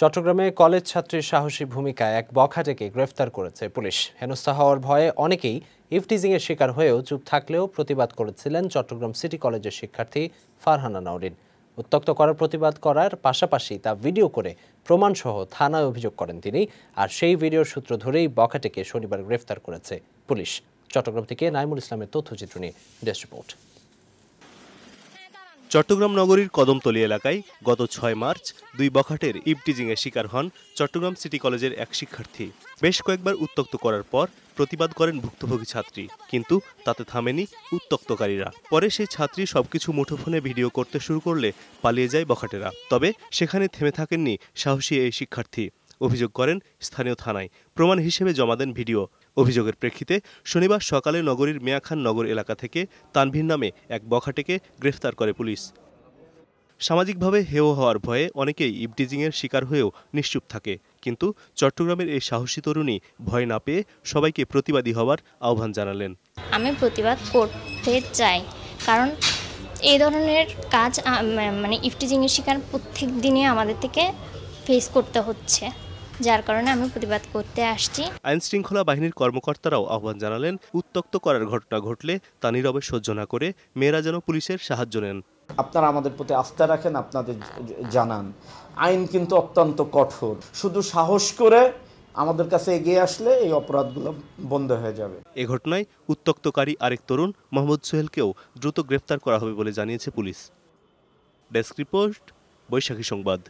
চট্টগ্রামে কলেজ ছাত্রীর সাহসী ভূমিকায় এক বখাটেকে গ্রেফতার করেছে পুলিশ। হেনস্থা হওয়ার ভয়ে অনেকেই ইফটিজিংয়ের শিকার হয়েও চুপ থাকলেও প্রতিবাদ করেছিলেন চট্টগ্রাম সিটি কলেজের শিক্ষার্থী ফারহানা নওরিন। উত্ত্যক্ত করার প্রতিবাদ করার পাশাপাশি তা ভিডিও করে প্রমাণসহ থানায় অভিযোগ করেন তিনি। আর সেই ভিডিওর সূত্র ধরেই বখাটেকে শনিবার গ্রেফতার করেছে পুলিশ। চট্টগ্রাম থেকে নাইমুল ইসলামের তথ্যচিত্র নিয়ে ডেস্ক রিপোর্ট। চট্টগ্রাম নগরীর কদমতলী এলাকায় গত ৬ মার্চ দুই বখাটের ইফটিজিংয়ের শিকার হন চট্টগ্রাম সিটি কলেজের এক শিক্ষার্থী। বেশ কয়েকবার উত্ত্যক্ত করার পর প্রতিবাদ করেন ভুক্তভোগী ছাত্রী, কিন্তু তাতে থামেনি উত্ত্যক্তকারীরা। পরে সেই ছাত্রী সবকিছু মুঠোফোনে ভিডিও করতে শুরু করলে পালিয়ে যায় বখাটেরা। তবে সেখানে থেমে থাকেননি সাহসী এই শিক্ষার্থী। অভিযোগ করেন স্থানীয় থানায়, প্রমাণ হিসেবে জমা দেন ভিডিও। অভিযোগের প্রেক্ষিতে শনিবার সকালে নগরীর মিয়াখান নগর এলাকা থেকে তানভীর নামে এক বখাটেকে গ্রেফতার করে পুলিশ। সামাজিকভাবে হেয় হওয়ার ভয়ে অনেকেই ইফটিজিংয়ের শিকার হয়েও নিশ্চুপ থাকে, কিন্তু চট্টগ্রামের এই সাহসী তরুণী ভয় না পেয়ে সবাইকে প্রতিবাদী হওয়ার আহ্বান জানালেন। আমি প্রতিবাদ করতে চাই, কারণ এই ধরনের কাজ মানে ইফটিজিংয়ের শিকার প্রত্যেক দিনে আমাদের থেকে ফেস করতে হচ্ছে, যার কারণে আমি প্রতিবাদ করতে আসছি। আইন শৃঙ্খলা বাহিনীর কর্মকর্তারাও আহ্বান জানালেন, উত্ত্যক্ত করার ঘটনা ঘটলে তা নীরবে সহ্য না করে মেয়েরা যেন পুলিশের সাহায্য নেন। আপনারা আমাদের প্রতি আস্থা রাখেন, আপনাদের জানান আইন কিন্তু অত্যন্ত কঠোর। শুধু সাহস করে আমাদের কাছে এগিয়ে আসলে এই অপরাধগুলো বন্ধ হয়ে যাবে। এ ঘটনায় উত্ত্যক্তকারী আরেক তরুণ মোহাম্মদ সোহেলকেও দ্রুত গ্রেফতার করা হবে বলে জানিয়েছে পুলিশ। ডেস্ক রিপোর্ট, বৈশাখী সংবাদ।